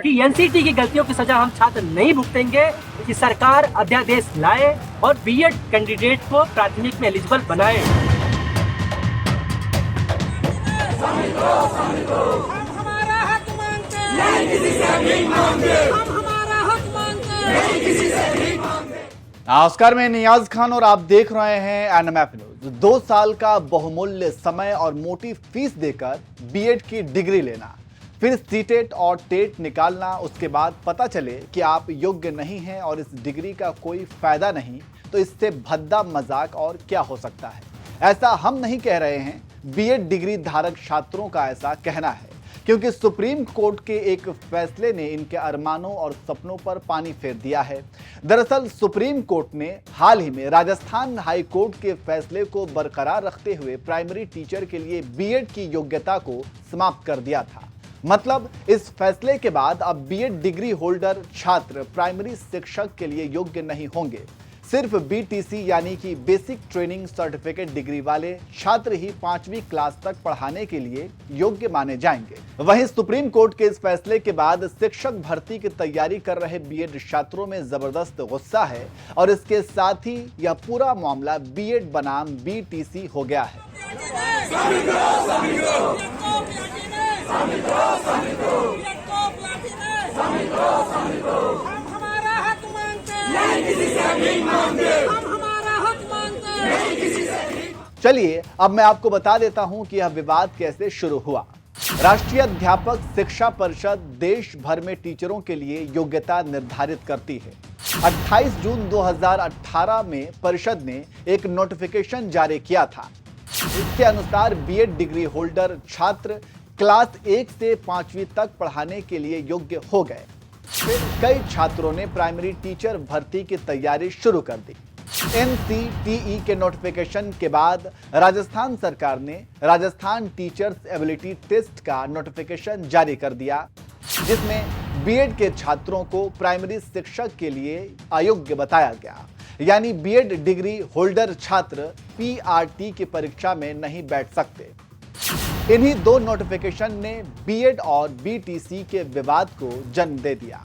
कि एनसीटी की गलतियों की सजा हम छात्र नहीं भुगतेंगे, कि सरकार अध्यादेश लाए और बीएड कैंडिडेट को प्राथमिक में एलिजिबल बनाए। हम हमारा हक मांगते हैं, नहीं किसी से भीख मांगते। हम हमारा हक मांगते हैं, नहीं किसी से भीख मांगते। नमस्कार, मैं नियाज खान और आप देख रहे हैं एनएमएफ न्यूज। 2 साल का बहुमूल्य समय और मोटी फीस देकर बीएड की डिग्री लेना, फिर सीटेट और टेट निकालना, उसके बाद पता चले कि आप योग्य नहीं हैं और इस डिग्री का कोई फायदा नहीं, तो इससे भद्दा मजाक और क्या हो सकता है। ऐसा हम नहीं कह रहे हैं, बीएड डिग्री धारक छात्रों का ऐसा कहना है, क्योंकि सुप्रीम कोर्ट के एक फैसले ने इनके अरमानों और सपनों पर पानी फेर दिया है। दरअसल सुप्रीम कोर्ट ने हाल ही में राजस्थान हाई कोर्ट के फैसले को बरकरार रखते हुए प्राइमरी टीचर के लिए बीएड की योग्यता को समाप्त कर दिया था। मतलब इस फैसले के बाद अब बीएड डिग्री होल्डर छात्र प्राइमरी शिक्षक के लिए योग्य नहीं होंगे। सिर्फ बीटीसी यानी कि बेसिक ट्रेनिंग सर्टिफिकेट डिग्री वाले छात्र ही 5वीं क्लास तक पढ़ाने के लिए योग्य माने जाएंगे। वहीं सुप्रीम कोर्ट के इस फैसले के बाद शिक्षक भर्ती की तैयारी कर रहे बीएड छात्रों में जबरदस्त गुस्सा है और इसके साथ ही यह पूरा मामला बीएड बनाम बीटीसी हो गया है। हम हमारा हक मांगते हैं, नहीं किसी से भीख मांगते। हम हमारा हक मांगते हैं, नहीं किसी से भीख। चलिए अब मैं आपको बता देता हूं कि यह विवाद कैसे शुरू हुआ। राष्ट्रीय अध्यापक शिक्षा परिषद देश भर में टीचरों के लिए योग्यता निर्धारित करती है। 28 जून 2018 में परिषद ने एक नोटिफिकेशन जारी किया था। इसके अनुसार बीएड डिग्री होल्डर छात्र क्लास 1 से 5वीं तक पढ़ाने के लिए योग्य हो गए। फिर कई छात्रों ने प्राइमरी टीचर भर्ती की तैयारी शुरू कर दी। एनसीटीई के नोटिफिकेशन के बाद राजस्थान सरकार ने राजस्थान टीचर्स एबिलिटी टेस्ट का नोटिफिकेशन जारी कर दिया, जिसमें बीएड के छात्रों को प्राइमरी शिक्षक के लिए अयोग्य बताया गया। यानी बीएड डिग्री होल्डर छात्र पीआरटी की परीक्षा में नहीं बैठ सकते। इन्हीं 2 नोटिफिकेशन ने बीएड और बीटीसी के विवाद को जन्म दे दिया।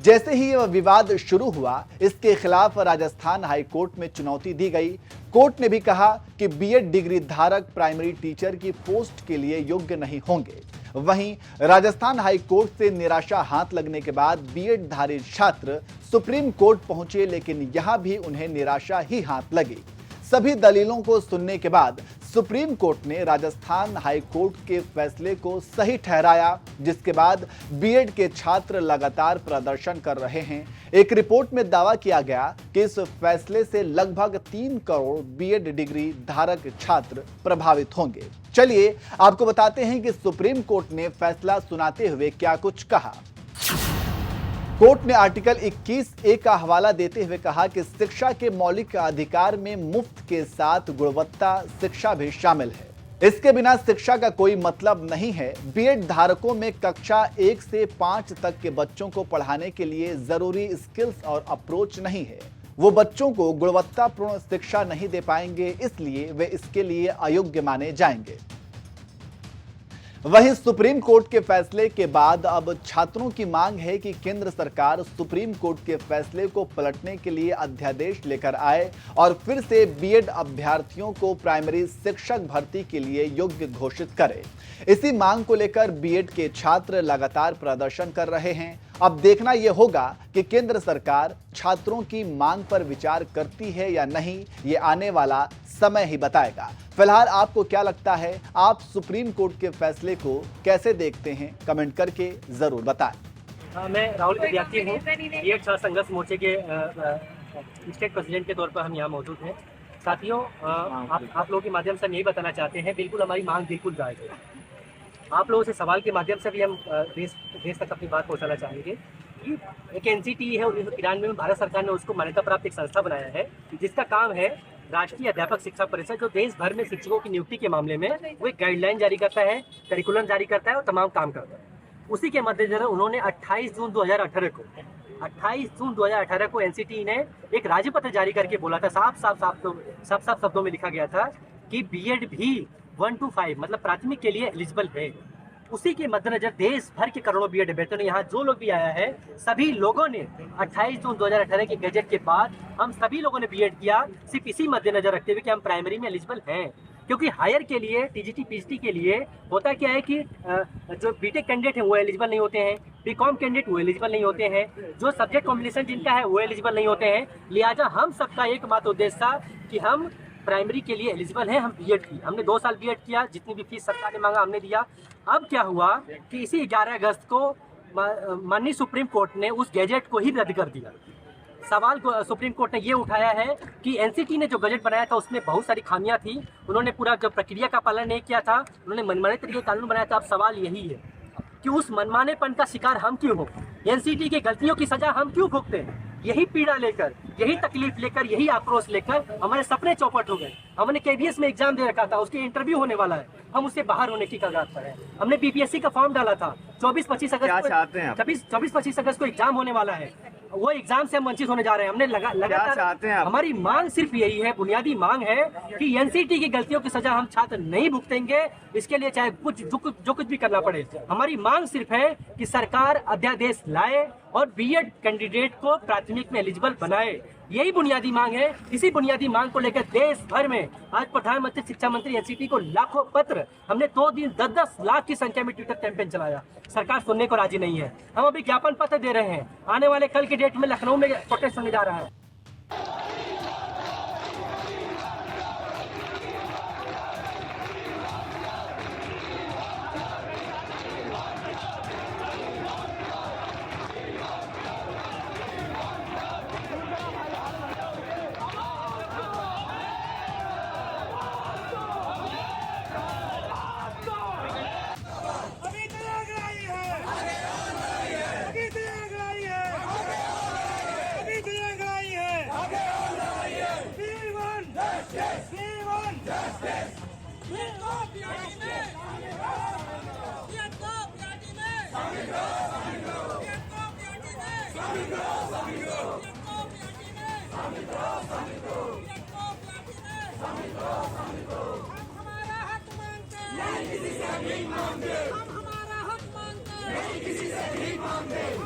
जैसे ही यह विवाद शुरू हुआ, इसके खिलाफ राजस्थान हाई कोर्ट में चुनौती दी गई। कोर्ट ने भी कहा कि बीएड डिग्री धारक प्राइमरी टीचर की पोस्ट के लिए योग्य नहीं होंगे। वहीं राजस्थान हाई कोर्ट से निराशा हाथ लगने के बाद बीएड धारी छात्र सुप्रीम कोर्ट पहुंचे, लेकिन यहां भी उन्हें निराशा ही हाथ लगी। सभी दलीलों को सुनने के बाद सुप्रीम कोर्ट ने राजस्थान हाई कोर्ट के फैसले को सही ठहराया, जिसके बाद बीएड के छात्र लगातार प्रदर्शन कर रहे हैं। एक रिपोर्ट में दावा किया गया कि इस फैसले से लगभग 3 करोड़ बीएड डिग्री धारक छात्र प्रभावित होंगे। चलिए आपको बताते हैं कि सुप्रीम कोर्ट ने फैसला सुनाते हुए क्या कुछ कहा। कोर्ट ने आर्टिकल 21A का हवाला देते हुए कहा कि शिक्षा के मौलिक अधिकार में मुफ्त के साथ गुणवत्ता शिक्षा भी शामिल है। इसके बिना शिक्षा का कोई मतलब नहीं है। बीएड धारकों में कक्षा 1 से 5 तक के बच्चों को पढ़ाने के लिए जरूरी स्किल्स और अप्रोच नहीं है। वो बच्चों को गुणवत्तापूर्ण शिक्षा नहीं दे पाएंगे, इसलिए वे इसके लिए अयोग्य माने जाएंगे। वहीं सुप्रीम कोर्ट के फैसले के बाद अब छात्रों की मांग है कि केंद्र सरकार सुप्रीम कोर्ट के फैसले को पलटने के लिए अध्यादेश लेकर आए और फिर से बीएड अभ्यर्थियों को प्राइमरी शिक्षक भर्ती के लिए योग्य घोषित करे। इसी मांग को लेकर बीएड के छात्र लगातार प्रदर्शन कर रहे हैं। अब देखना यह होगा कि केंद्र सरकार छात्रों की मांग पर विचार करती है या नहीं, ये आने वाला समय ही बताएगा। फिलहाल आपको क्या लगता है? आप सुप्रीम कोर्ट के फैसले को कैसे देखते हैं? कमेंट करके जरूर बताएं। मैं राहुल विद्यार्थी हूँ। बीएड छात्र संघर्ष मोर्चे के स्टेट प्रेसिडेंट के तौर पर हम यहाँ मौजूद हैं। साथियों, आप लोगों के माध्यम से हम यही बताना चाहते हैं, बिल्कुल हमारी मांग बिल्कुल जायज़ है। आप लोगों से सवाल के माध्यम से भी हम देश तक अपनी बात पहुँचाना चाहेंगे कि एक एनसीटी है, 1993 में भारत सरकार ने उसको मान्यता प्राप्त एक संस्था बनाया है, जिसका काम है राष्ट्रीय अध्यापक शिक्षा परिषद, जो देश भर में शिक्षकों की नियुक्ति के मामले में वो एक गाइडलाइन जारी करता है, करिकुलम जारी करता है और तमाम काम करता है। उसी के मद्देनजर उन्होंने 28 जून 2018 को एनसीटी ने एक राज्यपत्र जारी करके बोला था, साफ शब्दों में लिखा गया था कि बीएड भी 1 to 5 मतलब प्राथमिक के लिए एलिजिबल है। उसी के मद्देनजर देश भर के करोड़ों बीएड अभ्यर्थियों ने, यहाँ जो लोग भी आया है सभी लोगों ने 28 जून 2018 के गजट के बाद हम सभी लोगों ने बीएड किया, सिर्फ इसी मद्देनजर रखते हुए कि हम प्राइमरी में एलिजिबल हैं। क्योंकि हायर के लिए, टीजीटी पीजीटी के लिए होता क्या है कि जो बीटेक कैंडिडेट हैं वो एलिजिबल नहीं होते हैं, बीकॉम कैंडिडेट वो एलिजिबल नहीं होते हैं, जो सब्जेक्ट कॉम्बिनेशन जिनका है वो एलिजिबल नहीं होते हैं। लिहाजा हम सबका एकमात्र उद्देश्य था कि हम प्राइमरी के लिए एलिजिबल हैं, हम बीएड की, हमने 2 साल बीएड किया, जितनी भी फीस सरकार ने मांगा हमने दिया। अब क्या हुआ कि इसी 11 अगस्त को माननीय सुप्रीम कोर्ट ने उस गैजेट को ही रद्द कर दिया। सवाल को सुप्रीम कोर्ट ने ये उठाया है कि एनसीटी ने जो गजट बनाया था उसमें बहुत सारी खामियां थी, उन्होंने पूरा जो प्रक्रिया का पालन नहीं किया था, उन्होंने मनमाने तरीके कानून बनाया था। अब सवाल यही है कि उस मनमानेपन का शिकार हम क्यों हो, एनसीटी की गलतियों की सजा हम क्यों भुगते हैं। यही पीड़ा लेकर, यही तकलीफ लेकर, यही आक्रोश लेकर हमारे सपने चौपट हो गए। हमने केबीएस में एग्जाम दे रखा था, उसके इंटरव्यू होने वाला है, हम उससे बाहर होने की कगार पर है। हमने बीपीएससी का फॉर्म डाला था, 24-25 अगस्त को एग्जाम होने वाला है, वो एग्जाम से हम वंचित होने जा रहे हैं। हमने लगातार हमारी मांग सिर्फ यही है, बुनियादी मांग है कि एनसीटी की गलतियों की सजा हम छात्र नहीं भुगतेंगे, इसके लिए चाहे जो कुछ भी करना पड़े। हमारी मांग सिर्फ है कि सरकार अध्यादेश लाए और बीएड कैंडिडेट को प्राथमिक में एलिजिबल बनाए, यही बुनियादी मांग है। इसी बुनियादी मांग को लेकर देश भर में आज प्रधानमंत्री, शिक्षा मंत्री, एनसीटी को लाखों पत्र, हमने 2 दिन 10-10 लाख की संख्या में ट्विटर कैंपेन चलाया, सरकार सुनने को राजी नहीं है। हम अभी ज्ञापन पत्र दे रहे हैं, आने वाले कल के डेट में लखनऊ में प्रोटेस्ट होने जा रहा है। हम हमारा हक मांगते, नहीं किसी से भीख मांगते।